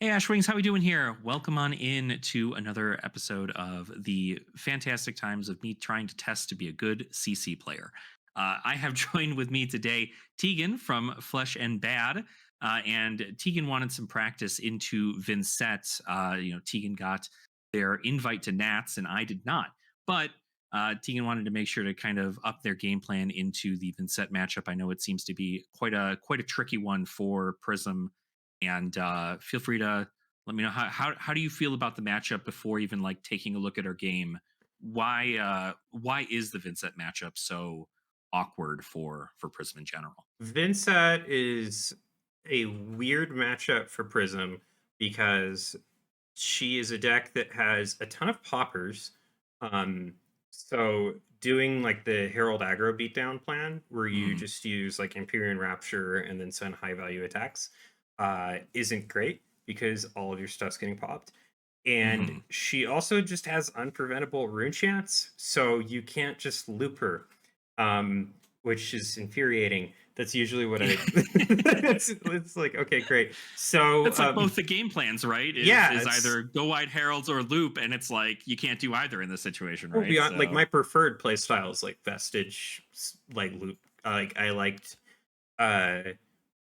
Hey Ashwings, how we doing here? Welcome on in to another episode of the fantastic times of me trying to test to be a good CC player. I have joined with me today Tegan from Flesh and Bad, and Tegan wanted some practice into Vynnset. Tegan got their invite to Nats, and I did not. But Tegan wanted to make sure to kind of up their game plan into the Vynnset matchup. I know it seems to be quite a tricky one for Prism, and feel free to let me know how do you feel about the matchup before even like taking a look at our game. Why is the Vincent matchup so awkward for Prism in general? Vynnset is a weird matchup for Prism because she is a deck that has a ton of poppers. Um, so doing like the Herald aggro beatdown plan, where you Mhm. just use like Empyrean Rapture and then send high value attacks, isn't great because all of your stuff's getting popped. And Mhm. she also just has unpreventable rune chance, so you can't just loop her, which is infuriating. That's usually what I. It's like okay, great. So That's like both the game plans, right? Is yeah, is it's either go wide heralds or loop, and it's like you can't do either in this situation, well right? beyond like my So preferred play style is like vestige, like loop. Like I liked uh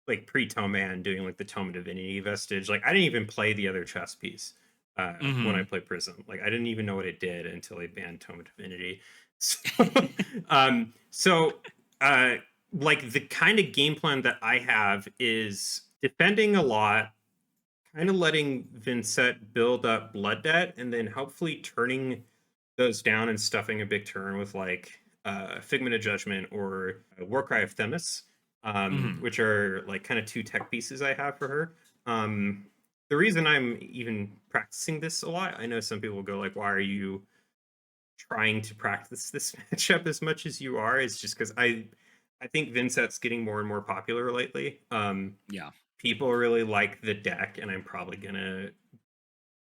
like pre Toman doing like the Tome of Divinity vestige. Like I didn't even play the other chess piece when I mhm. played Prism. Like I didn't even know what it did until they banned Tome of Divinity. So, so uh, like the kind of game plan that I have is defending a lot, kind of letting Vynnset build up blood debt, and then hopefully turning those down and stuffing a big turn with like Figment of Judgment or Warcry of Themis, Mhm. which are like kind of two tech pieces I have for her. The reason I'm even practicing this a lot, I know some people go like, "Why are you trying to practice this matchup as much as you are?" Is just because I think Vinset's getting more and more popular lately. Yeah. People really like the deck, and I'm probably gonna.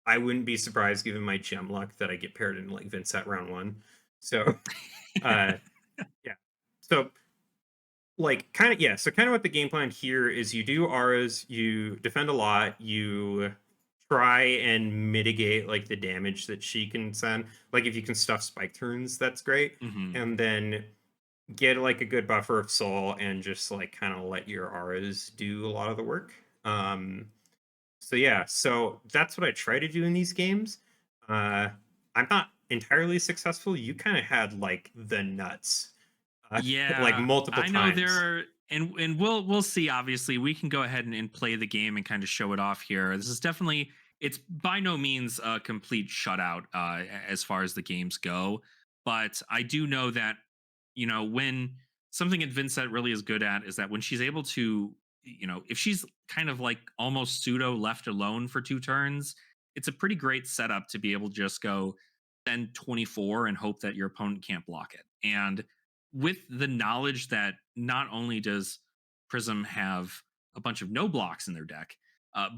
I wouldn't be surprised given my gem luck that I get paired in like Vinset round one. So uh yeah. So like kind of yeah, so kind of what the game plan here is you do auras, you defend a lot, you try and mitigate like the damage that she can send. Like if you can stuff spike turns, that's great. Mhm. And then get like a good buffer of soul and just like kind of let your auras do a lot of the work. So yeah, so that's what I try to do in these games. Uh I'm not entirely successful. You kind of had like the nuts like Yeah, multiple I know times. there, and we'll see. Obviously, we can go ahead and play the game and kind of show it off here. This is definitely, it's by no means a complete shutout as far as the games go, but I do know that when something that Vincent really is good at is that when she's able to, if she's kind of like almost pseudo left alone for 2 turns, it's a pretty great setup to be able to just go send 24 and hope that your opponent can't block it. And with the knowledge that not only does Prism have a bunch of no blocks in their deck,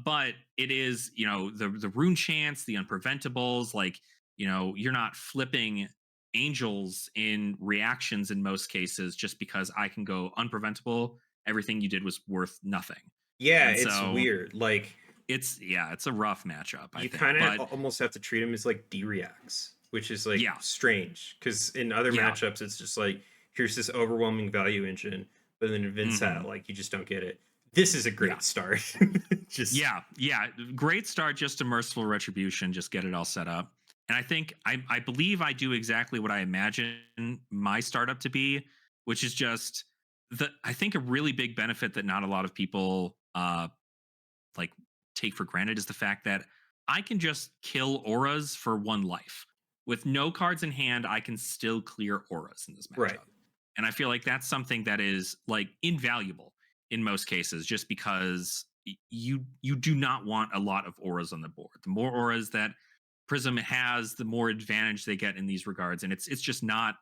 but it is the rune chance, the unpreventables, like you're not flipping angels in reactions in most cases just because I can go unpreventable. Everything you did was worth nothing, Yeah, and it's so weird. Like it's a rough matchup, I you think. kind But of almost have to treat him as like D-reacts, which is like yeah, strange because in other yeah. matchups it's just like here's this overwhelming value engine, but then in Vinsat Hmm. like you just don't get it. This is a Yeah. great start. Just Yeah. Great start, just a merciful retribution, just get it all set up. And I believe I do exactly what I imagine my startup to be, which is just I think a really big benefit that not a lot of people like take for granted is the fact that I can just kill auras for 1 life. With no cards in hand, I can still clear auras in this right. matchup. And I feel like that's something that is like invaluable in most cases, just because you do not want a lot of auras on the board. The more auras that Prism has, the more advantage they get in these regards. And it's just not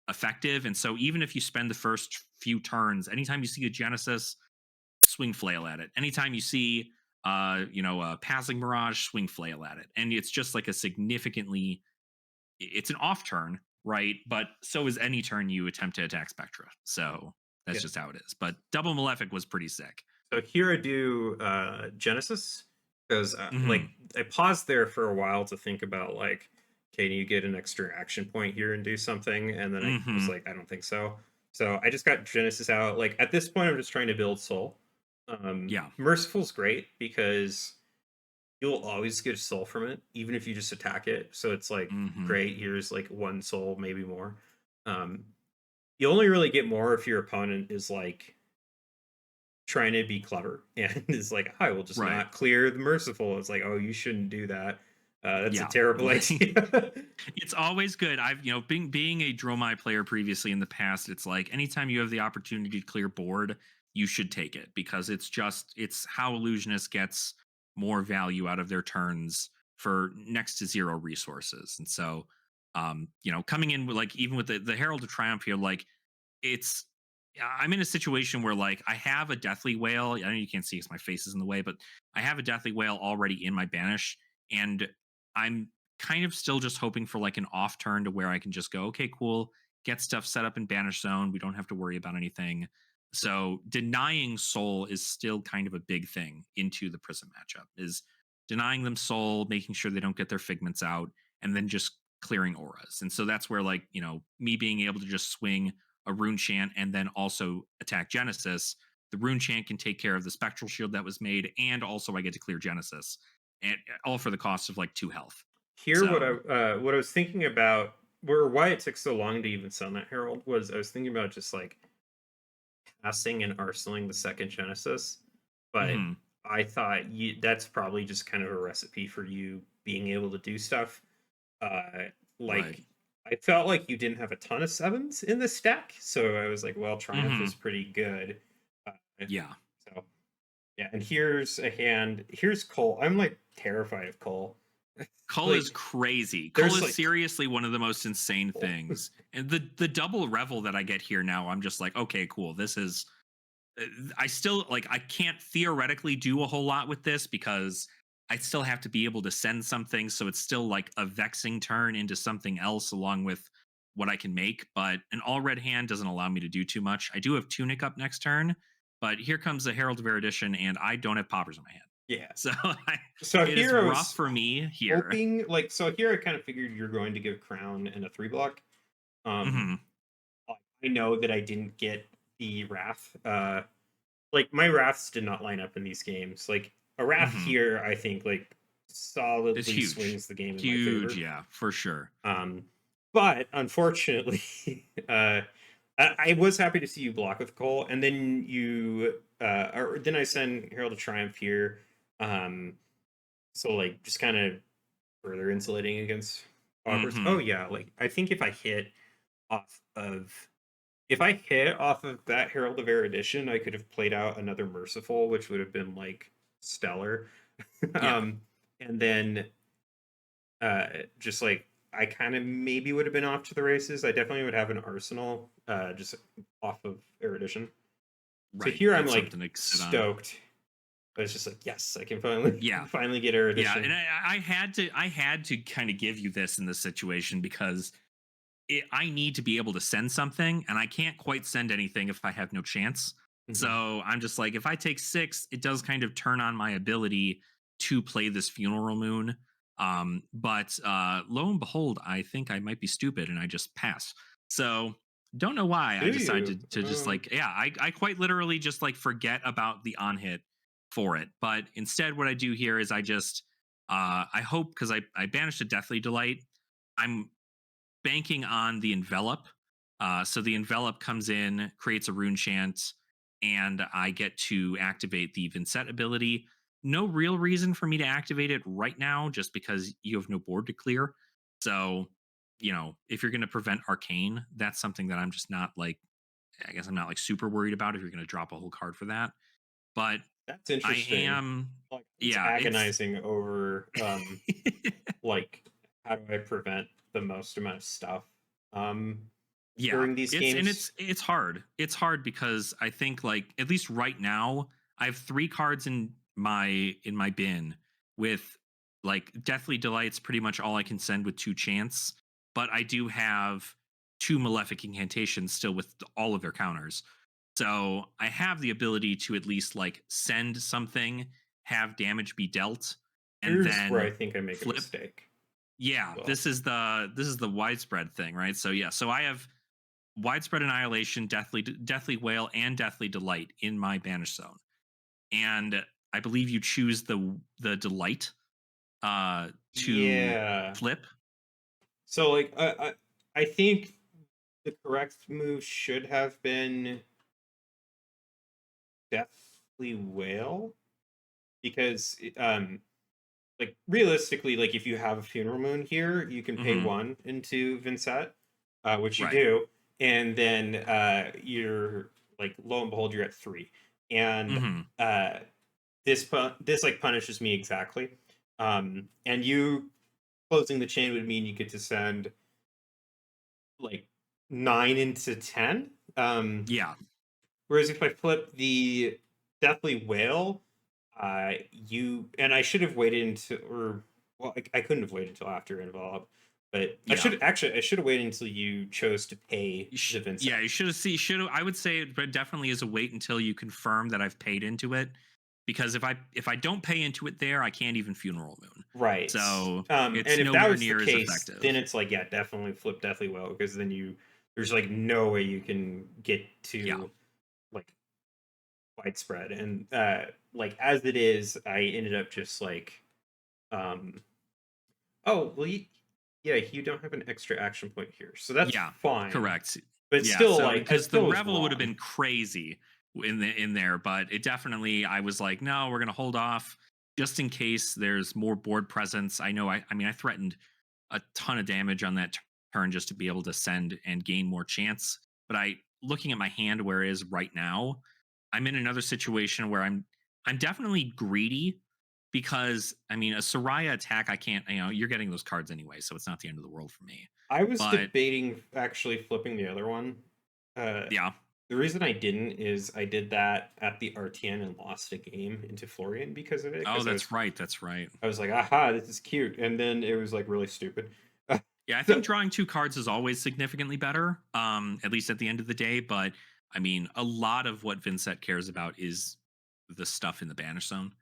effective. And so even if you spend the first few turns, anytime you see a Genesis, swing flail at it. Anytime you see a passing mirage, swing flail at it. And it's just like a significantly it's an off turn, right? But so is any turn you attempt to attack Spectra. So that's Yeah. just how it is. But double Malefic was pretty sick. So Kira do Genesis. because like Hmm. I paused there for a while to think about like, can you get an extra action point here and do something? And then I was Hmm. like, I don't think so. So I just got Genesis out. Like at this point, I'm just trying to build Soul. Yeah. Merciful's great because you'll always get a soul from it, even if you just attack it. So it's like, Hmm. great, here's like one soul, maybe more. Um, you only really get more if your opponent is like trying to be clever and is like, I will just Right. not clear the merciful. It's like, oh, you shouldn't do that. That's a Yeah. terrible idea. It's always good. I've, being a Dromai player previously in the past, it's like anytime you have the opportunity to clear board, you should take it because it's how illusionist gets more value out of their turns for next to zero resources. And so coming in with, like, even with the Herald of Triumph here, like, it's I'm in a situation where, like, I have a Deathly Whale. I know you can't see because my face is in the way, but I have a Deathly Whale already in my banish, and I'm kind of still just hoping for like an off turn to where I can just go, okay, cool, get stuff set up in banish zone. We don't have to worry about anything. So denying soul is still kind of a big thing into the Prism matchup. Is denying them soul, making sure they don't get their figments out, and then just clearing auras. And so that's where, like, me being able to just swing a rune chant and then also attack Genesis. The rune chant can take care of the spectral shield that was made, and also I get to clear Genesis, and all for the cost of like 2 health. Here, So, what I was thinking about, where why it took so long to even send that Herald was I was thinking about just like casting and arsenaling the second Genesis, but mhm, I thought that's probably just kind of a recipe for you being able to do stuff. Uh, right, like I felt like you didn't have a ton of sevens in the stack, so I was like, well, Triumph is mhm, pretty good. yeah. So yeah, and here's a hand. Here's Cole. I'm like terrified of Cole. Cull is Like crazy. Cull there's is like seriously one of the most insane things. And the double revel that I get here now, I'm just like, okay, cool. This is I still, like, I can't theoretically do a whole lot with this because I still have to be able to send something, so it's still like a vexing turn into something else along with what I can make. But an all red hand doesn't allow me to do too much. I do have Tunic up next turn, but here comes the Herald of Erudition, and I don't have poppers in my hand. yeah. So So it is here I rough was for me here. hoping like so here I kind of figured you're going to give Crown and a 3 block. Um Hmm. I know that I didn't get the Wrath. Like my Wraths did not line up in these games. Like a Wrath Hmm. here, I think like It's solidly huge. swings the game in my Huge, favor. yeah, for sure. Um, but unfortunately, I was happy to see you block with Cole, and then or then I send Herald of Triumph here. Um, so like just kind of further insulating against offers. Oh Hmm. yeah, like I think off of if I hit off of that Herald of Erudition, I could have played out another Merciful, which would have been like stellar. Yeah. And then uh, just like I kind of maybe would have been off to the races. I definitely would have an Arsenal just off of Erudition. So Right. here I'm That's like something to sit on. stoked. I was just like, yes, I can finally Yeah. finally get Yeah, Erudition. and I had to kind of give you this in this situation because I need to be able to send something, and I can't quite send anything if I have no chance. Mhm. So I'm just like, if I take 6, it does kind of turn on my ability to play this funeral moon. But lo and behold, I think I might be stupid and I just pass. So don't know why Do I you? decided to just like, yeah, I quite literally just like forget about the on hit for it. But instead, what I do here is I just I hope, because I banished a Deathly Delight. I'm banking on the envelop. So the envelop comes in, creates a rune chant, and I get to activate the Vynnset ability. No real reason for me to activate it right now, just because you have no board to clear. So, if you're going to prevent arcane, that's something that I'm just not like, I guess I'm not like super worried about if you're going to drop a whole card for that. But That's I interesting. am, Like I was yeah, it's agonizing over like how do I prevent the most amount of stuff um Yeah, during these it's and games. it's hard. It's hard because I think, like, at least right now I have 3 cards in my bin with, like, Deathly Delight's pretty much all I can send with 2 chance, but I do have 2 Malefic Incantations still with all of their counters. So I have the ability to at least like send something have damage be dealt, and Here's where I then think I make a flip. mistake. Yeah, Well, this is the widespread thing, right? So yeah, so I have widespread annihilation, deathly wail, and deathly delight in my banish zone, and I believe you choose the delight to yeah. flip. So like I think the correct move should have been Deathly Whale because like realistically, like if you have a Funeral Moon here, you can pay Hmm. one into Vynnset, which you Right. do, and then you're like lo and behold you're at three, and Hmm. uh, this like punishes me exactly, and you closing the chain would mean you get to send like 9 into 10. Yeah. Whereas if I flip the Deathly Whale, you and I should have waited until, or well, I couldn't have waited until after Involve, but Yeah. I should have waited until you chose to pay the Yeah, Vincent. you should have seen. Should have. I would say it, but definitely is a wait until you confirm that I've paid into it, because if I don't pay into it there, I can't even funeral moon. Right. So And it's if that nowhere was the near as case, then effective. it's like, yeah, definitely flip Deathly Whale because then there's like no way you can get Yeah. to like widespread. And like as it is, I ended up just like, um, oh, well, yeah, you don't have an extra action point here, so that's Yeah. fine. Correct. But Yeah. still, So like, I because the still was revel would have wrong. been crazy in there, but it definitely I was like, no, we're gonna hold off just in case there's more board presence. I know. I mean, I threatened a ton of damage on that turn just to be able to send and gain more chance. But I looking at my hand where it is right now, I'm in another situation where I'm definitely greedy because I mean a Soraya attack I can't, you're getting those cards anyway, so it's not the end of the world for me. I was But debating actually flipping the other one. Uh, yeah. the reason I didn't is I did that at the RTN and lost a game into Florian because of it. Oh, Because that's right. That's right. I was like, aha, this is cute, and then it was like really stupid. Yeah, I So think drawing two cards is always significantly better, at least at the end of the day. But I mean, a lot of what Vynnset cares about is the stuff in the banish zone.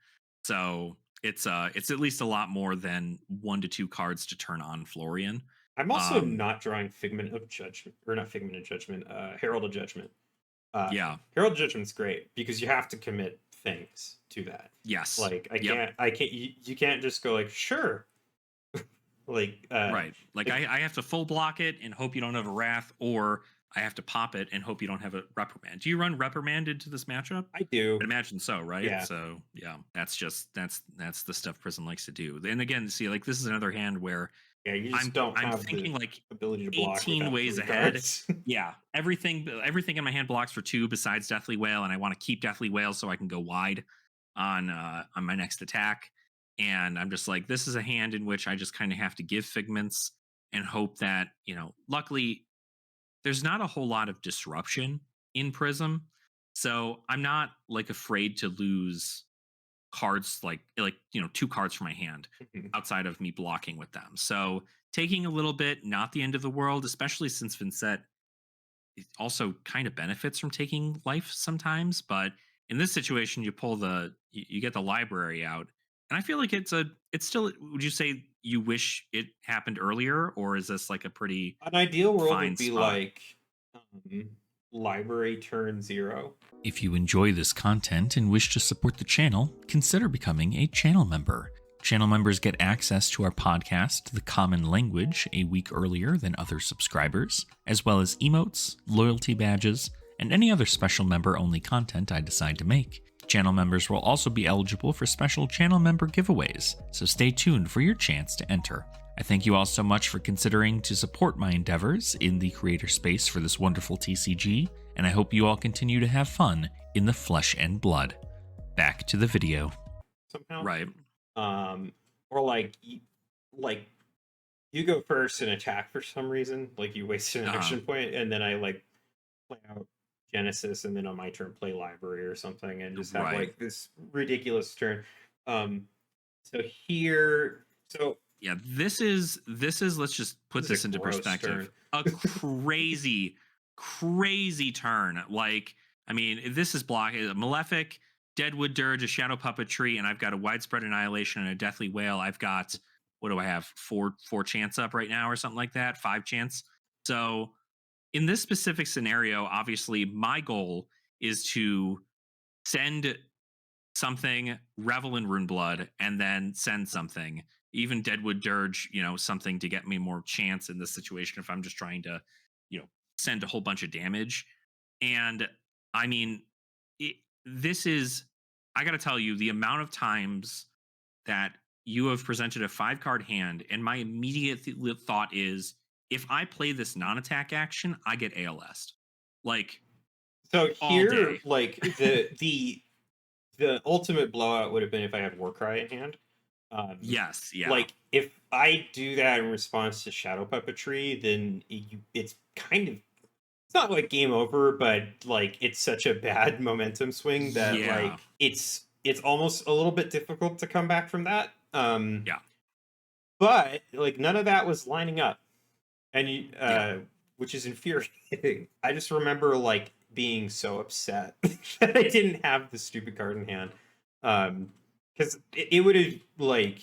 So it's at least a lot more than 1 to 2 cards to turn on Florian. I'm also Um, not drawing Figment of Judgment, or not Figment of Judgment, Herald of Judgment. Uh, yeah. Herald of Judgment's great because you have to commit things to that. Yes. Like Yep. I can't, you can't just go like sure, like Right. Like like I have to full block it and hope you don't have a wrath, or I have to pop it and hope you don't have a reprimand. Do you run reprimand into this matchup? I do, I'd imagine so, right? yeah, So yeah, that's the stuff Prism likes to do. And again, see, like this is another hand where yeah. You just I'm don't I'm have the thinking like ability to block 18 without ways three ahead. cards. Yeah, everything in my hand blocks for 2 besides Deathly Wail, and I want to keep Deathly Wail so I can go wide on my next attack. And I'm just like, this is a hand in which I just kind of have to give figments and hope that, luckily there's not a whole lot of disruption in Prism. So I'm not like afraid to lose cards like 2 cards from my hand outside of me blocking with them. So taking a little bit, not the end of the world, especially since Vincent also kind of benefits from taking life sometimes. But in this situation, you get the library out, and I feel like it's still. Would you say you wish it happened earlier, or is this like a pretty An ideal world fine would be spot? like library turn 0. If you enjoy this content and wish to support the channel, consider becoming a channel member. Channel members get access to our podcast, The Common Language, a week earlier than other subscribers, as well as emotes, loyalty badges, and any other special member-only content I decide to make. Channel members will also be eligible for special channel member giveaways, so stay tuned for your chance to enter. I thank you all so much for considering to support my endeavors in the creator space for this wonderful TCG, and I hope you all continue to have fun in the flesh and blood. Back to the video. Somehow. Right. Or like you go first and attack for some reason, like you wasted an action point, and then I like play out Genesis, and then on my turn play Library or something, and just have Right. like this ridiculous turn. So here, so Yeah, this is let's just put this is this a into gross perspective. turn. A crazy, crazy turn. Like, I mean, this is block Malefic. Deadwood Dirge, a Shadow Puppetry, and I've got a Widespread Annihilation and a Deathly Wail. I've got, what do I have? Four chance up right now or something like that. 5 chance. So in this specific scenario, obviously my goal is to send something, Revel in Runeblood, and then send something. Even Deadwood Dirge, something to get me more chance in this situation if I'm just trying to, send a whole bunch of damage. And I mean, this is, I got to tell you, the amount of times that you have presented a 5-card hand, and my immediate thought is, if I play this non-attack action, I get ALS. Like, so all here, day. like the ultimate blowout would have been if I had Warcry in hand. Yes, yeah. Like if I do that in response to Shadow Puppetry, then it's kind of, it's not like game over, but like it's such a bad momentum swing that like it's almost a little bit difficult to come back from that. Yeah. But like none of that was lining up, and which is infuriating. I just remember like being so upset that I didn't have the stupid card in hand, because it would have like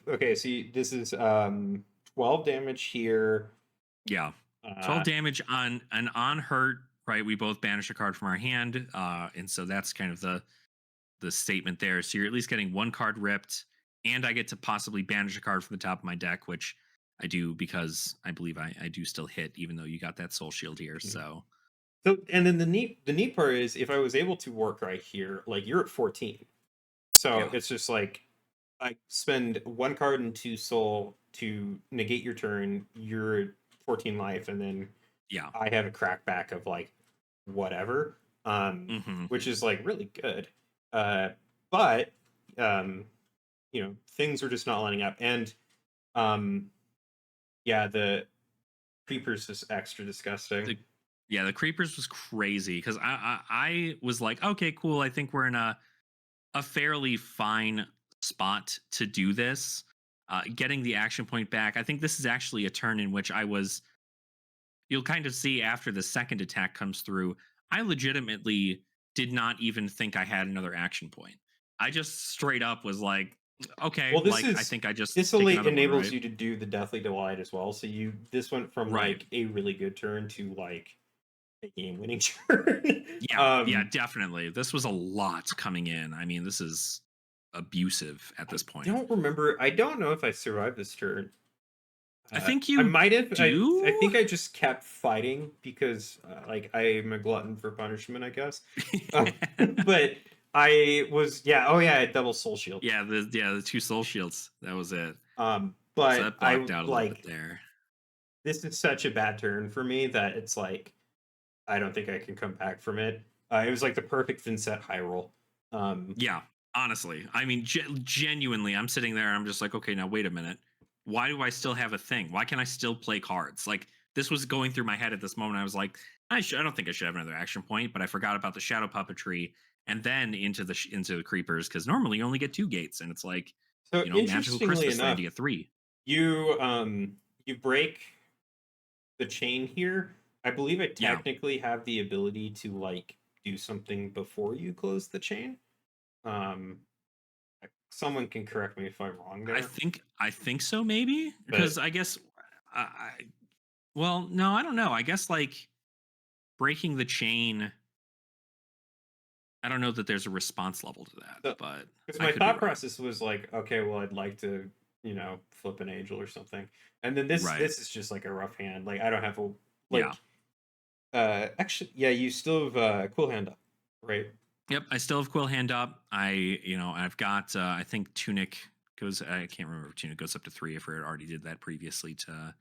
okay, see, this is 12 damage here. Yeah. 12 damage on an on hurt, right? We both banish a card from our hand, and so that's kind of the statement there. So you're at least getting 1 card ripped, and I get to possibly banish a card from the top of my deck, which I do because I believe I do still hit, even though you got that soul shield here. So and then the neat part is, if I was able to work right here, like you're at 14, so it's just like I spend 1 card and 2 soul to negate your turn. You're at 14 life, and then I have a crackback of like whatever, which is like really good. But things are just not lining up, and the creepers is extra disgusting. The creepers was crazy because I was like, okay, cool. I think we're in a fairly fine spot to do this. Getting the action point back. I think this is actually a turn in which you'll kind of see after the second attack comes through, I legitimately did not even think I had another action point. I just straight up was like, okay, well, I think I just this only enables one, right? you to do the Deathly Delight as well. So this went from like a really good turn to like a game-winning turn. Yeah, definitely. This was a lot coming in. I mean, this is abusive at this point. I don't remember. I don't know if I survived this turn. I think you I might have. Do? I think I just kept fighting because like I'm a glutton for punishment, I guess. But I was I had double soul shield. Yeah, the 2 soul shields. That was it. But so that blocked out a little bit there. This is such a bad turn for me that it's like I don't think I can come back from it. It was like the perfect Vynnset high roll. Yeah, honestly. I mean, genuinely, I'm sitting there and I'm just like, okay, now wait a minute. Why do I still have a thing? Why can I still play cards? Like, this was going through my head at this moment. I was like, I don't think I should have another action point, but I forgot about the Shadow Puppetry and then into the creepers, because normally you only get 2 gates, and it's like, so Magical Christmas land, you get 3. You break the chain here. I believe I technically have the ability to like do something before you close the chain. Someone can correct me if I'm wrong there. I think so, maybe, because I guess well, no, I don't know. I guess like breaking the chain, I don't know that there's a response level to that, but because my thought process was like, okay, well, I'd like to, flip an angel or something, and then this is just like a rough hand. Like I don't have a actually, you still have cool hand up, right? Yep, I still have Quill hand up. I've got I think Tunic goes. I can't remember if Tunic goes up to 3 if I already did that previously to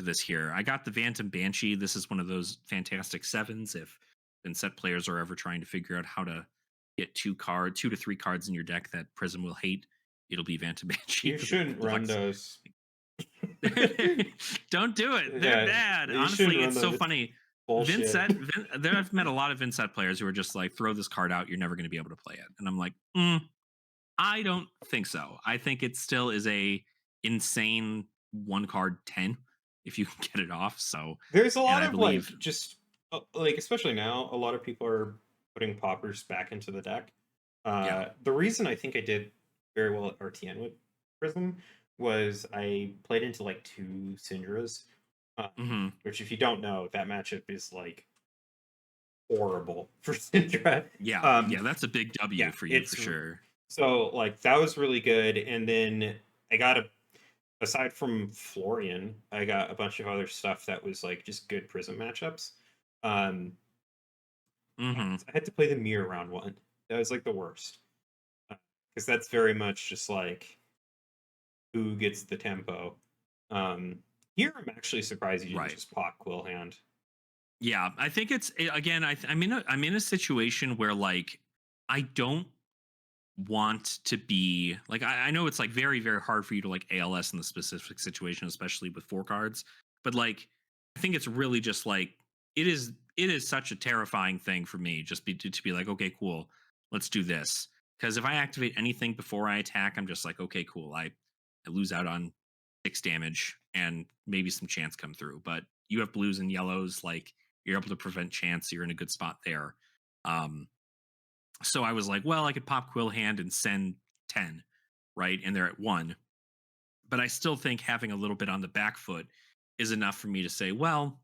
this here. I got the Phantom Banshee. This is one of those fantastic 7s. If Vynnset players are ever trying to figure out how to get 2 to 3 cards in your deck that Prism will hate, it'll be Phantom Banshee. You shouldn't run those. Don't do it. They're bad. Honestly, it's so funny. Vynnset, I've met a lot of Vynnset players who are just like, throw this card out, you're never going to be able to play it. And I'm like, I don't think so. I think it still is a insane 1 card 10 if you can get it off. So there's a lot of like just like, especially now, a lot of people are putting poppers back into the deck. Yeah. The reason I think I did very well at RTN with Prism was I played into like 2 Syndras, Hmm. which if you don't know, that matchup is like horrible for Syndra. Yeah. Um, Yeah. That's a big W yeah, for you for it's sure. so like that was really good. And then I got aside from Florian, I got a bunch of other stuff that was like just good Prism matchups. Um, Hmm. I had to play the mirror round one. That was like the worst because that's very much just like who gets the tempo. Um, Here, I'm actually surprised you didn't Right. just pop Quill Hand. Yeah, I think again. I'm in a situation where like I don't want to be like I know it's like very very hard for you to like ALS in the specific situation, especially with 4 cards. But like I think it's really just like it is such a terrifying thing for me just to be like, okay, cool, let's do this. Because if I activate anything before I attack, I'm just like, okay, cool, I lose out on 6 damage and maybe some chance come through. But you have blues and yellows, like you're able to prevent chance, so you're in a good spot there. Um, so I was like, well, I could pop Quill Hand and send 10, right? And they're at 1. But I still think having a little bit on the back foot is enough for me to say, well,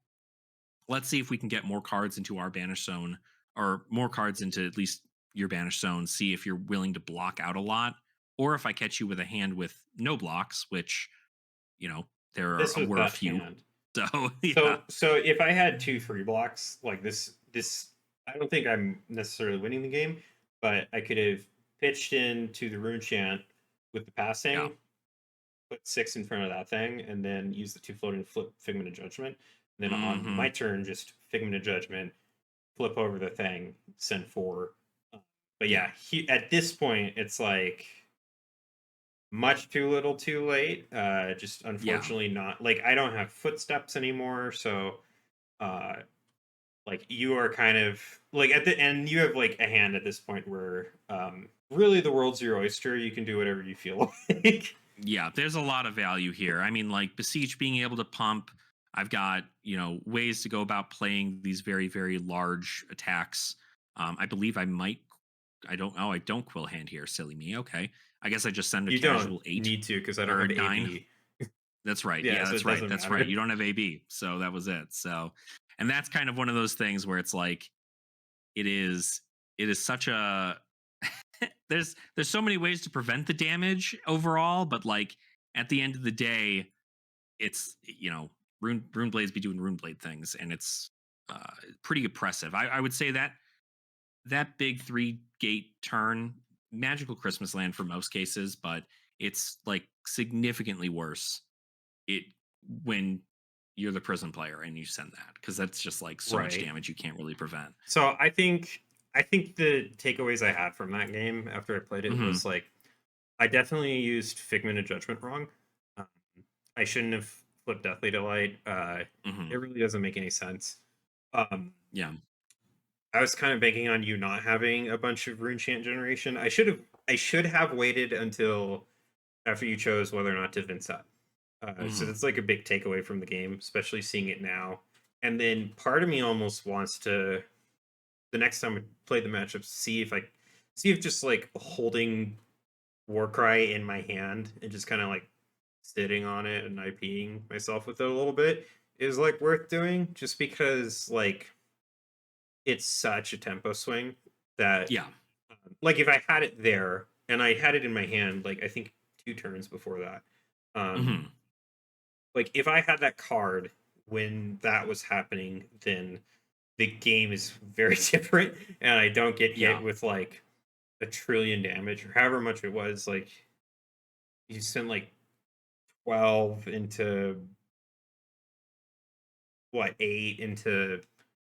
let's see if we can get more cards into our banish zone, or more cards into at least your banish zone, see if you're willing to block out a lot. Or if I catch you with a hand with no blocks, which, there This was were a that few. hand. So, yeah. So if I had 2 free blocks like this, I don't think I'm necessarily winning the game, but I could have pitched into the rune chant with the Yeah. passing, put 6 in front of that thing, and then use the 2 floating flip Figment of Judgment. And then on Hmm. my turn, just Figment of Judgment, flip over the thing, send 4. Uh, But Yeah. yeah, at this point, it's like much too little too late. Just Yeah. unfortunately not like I don't have footsteps anymore, so uh like you are kind of like at the end you have like a hand at this point where really the world's your oyster. You can do whatever you feel like. Yeah, there's a lot of value here. I mean, like Beseech being able to pump. I've got, ways to go about playing these very, very large attacks. I believe I don't know. I don't Quill Hand here. Silly me. Okay. I guess I just send a You don't casual 8 need to because I don't or have a 9. AB. That's right. Yeah, Yeah, so that's it right. doesn't That's right. matter. You don't have AB. So that was it. So, and that's kind of one of those things where it's like, it is, it is such a, there's so many ways to prevent the damage overall, but like at the end of the day, it's rune blades be doing rune blade things, and it's pretty oppressive. I would say that big 3 gate turn, magical Christmas land for most cases, but it's like significantly worse it when you're the prison player and you send that, because that's just like so much Right. damage you can't really prevent. So I think the takeaways I had from that game after I played it Hmm. was like I definitely used Figment of Judgment wrong. Um, I shouldn't have flipped Deathly Delight. Hmm. It really doesn't make any sense. Um, Yeah. I was kind of banking on you not having a bunch of rune chant generation. I should have waited until after you chose whether or not to Vynnset. So Hmm. that's like a big takeaway from the game, especially seeing it now. And then part of me almost wants to the next time we play the matchup, see if just like holding Warcry in my hand and just kind of like sitting on it and IPing myself with it a little bit is like worth doing, just because like it's such a tempo swing that Yeah. like if I had it there and I had it in my hand, like I think 2 turns before that, um, Hmm. like if I had that card when that was happening, then the game is very different, and I don't get Yeah. hit with like a trillion damage or however much it was. Like you sent like 12 into what 8 into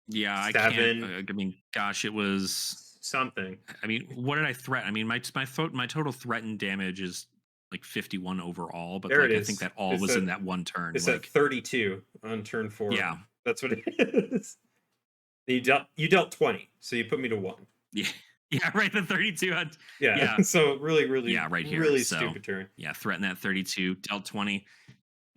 Yeah, I can't. 7 I mean, gosh, it was. something. I mean, what did I threaten? I mean, my total threatened damage is like 51 overall, but There it like I think is. that all was in that one turn. It's at Like, 32 on turn 4. yeah, That's what it is. You dealt 20, so you put me to 1. yeah, yeah, right. The 32. Yeah. Yeah, So really, really, yeah, right here. really So stupid turn. yeah, threaten that 32, dealt 20.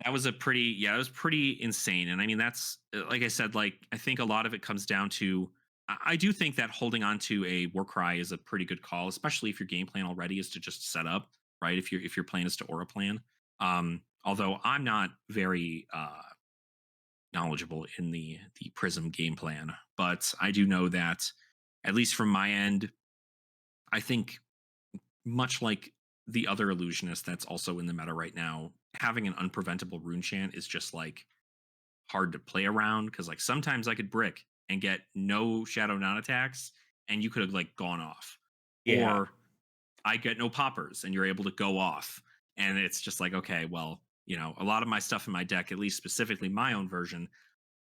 That was it was pretty insane. And I mean, that's like I said, like I think a lot of it comes down to I do think that holding on to a Warcry is a pretty good call, especially if your game plan already is to just set up, right? If your plan is to aura plan. Although I'm not very knowledgeable in the Prism game plan, but I do know that at least from my end, I think much like the other illusionist that's also in the meta right now, having an unpreventable rune chant is just like hard to play around because like sometimes I could brick and get no shadow non attacks and you could have like gone off. Yeah. Or I get no poppers and you're able to go off. And it's just like, okay, well, a lot of my stuff in my deck, at least specifically my own version,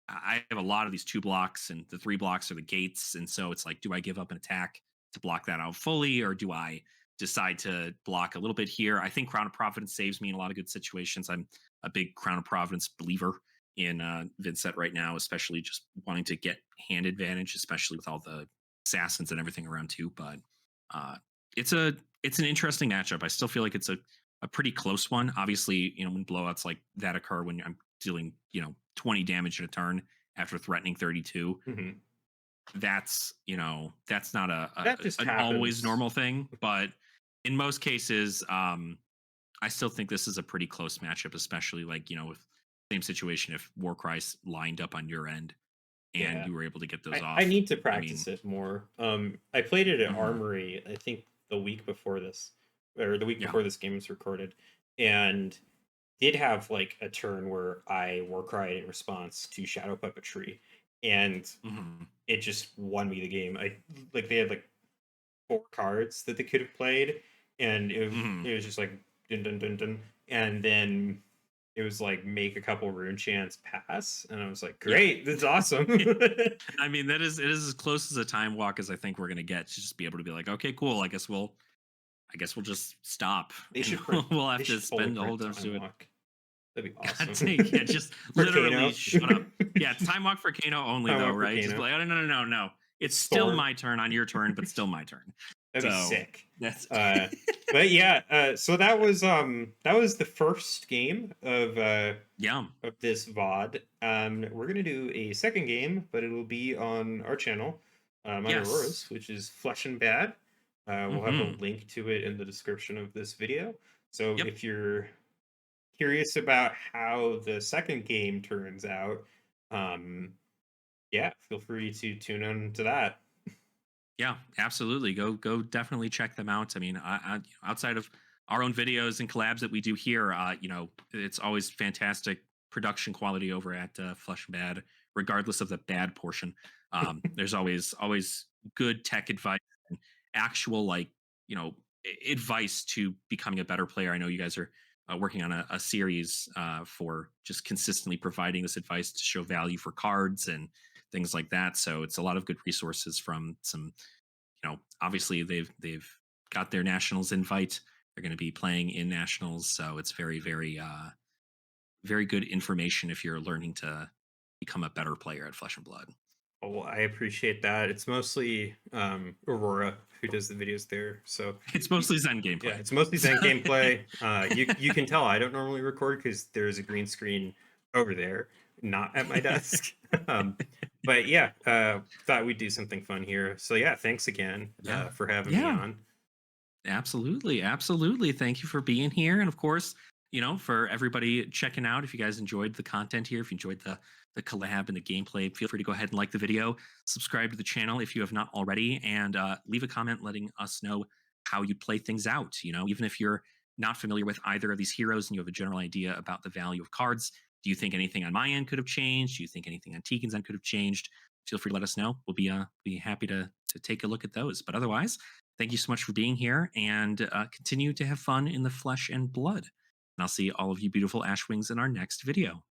I have a lot of these 2 blocks and the 3 blocks are the gates. And so it's like, do I give up an attack to block that out fully, or do I decide to block a little bit here? I think Crown of Providence saves me in a lot of good situations. I'm a big Crown of Providence believer in Vynnset right now, especially just wanting to get hand advantage, especially with all the assassins and everything around too. But uh, it's an interesting matchup. I still feel like it's a pretty close one. Obviously, when blowouts like that occur when I'm dealing 20 damage in a turn after threatening 32, Hmm. that's not That just an always happens. normal thing, but in most cases I still think this is a pretty close matchup, especially like with same situation if Warcry's lined up on your end and Yeah. you were able to get those I off. need to I mean, practice it more. I played it at mhm, Armory, I think the week before this, or the week yeah, before this game was recorded, and did have like a turn where I war cried in response to Shadow Puppetry, and mhm, it just won me the game. I like they had like 4 cards that they could have played, and mhm. it was just like dun dun dun dun, and then it was like make a couple rune chants pass, and I was like, Yeah. great, that's awesome. I mean, it is as close as a time walk as I think we're gonna get to just be able to be like, okay, cool. I guess we'll just stop They and should print. we'll They have to should totally spend the whole print time to Time do it. Walk. That'd be God awesome. dang, yeah, just For literally Kano. shut up. Yeah, time walk for Kano only Time though, Walk for right? Just be Kano. like, oh, no, no, no, no. It's still Thorn. my turn on your turn, but still my turn. That'd be So sick. that's Uh, but yeah, so that was the first game yeah. of this VOD. We're gonna do a second game, but it'll be on our channel, on Yes. Aurora's, which is Flesh and Bad. We'll have a Hmm. link to it in the description of this video. So Yep. if you're curious about how the second game turns out, um, yeah, feel free to tune in to that. Yeah, absolutely. Go definitely check them out. I mean, outside of our own videos and collabs that we do here, it's always fantastic production quality over at Flush and Bad, regardless of the bad portion. There's always good tech advice and actual advice to becoming a better player. I know you guys are working on a series for just consistently providing this advice to show value for cards and things like that. So it's a lot of good resources from some obviously they've got their nationals invite. They're going to be playing in nationals, so it's very, very, very good information if you're learning to become a better player at Flesh and Blood. Oh, well, I appreciate that. It's mostly Aurora who does the videos there. So It's mostly Zen yeah, gameplay. it's mostly Zen gameplay. You can tell I don't normally record because there's a green screen over there, not at my desk. But yeah, thought we'd do something fun here. So yeah, thanks again Yeah, for having me yeah. on. Absolutely, absolutely. Thank you for being here, and of course, for everybody checking out. If you guys enjoyed the content here, if you enjoyed the collab and the gameplay, feel free to go ahead and like the video, subscribe to the channel if you have not already, and leave a comment letting us know how you play things out. Even if you're not familiar with either of these heroes and you have a general idea about the value of cards, do you think anything on my end could have changed? Do you think anything on Tegan's end could have changed? Feel free to let us know. We'll be happy to take a look at those. But otherwise, thank you so much for being here and continue to have fun in the flesh and blood. And I'll see all of you beautiful Ashwings in our next video.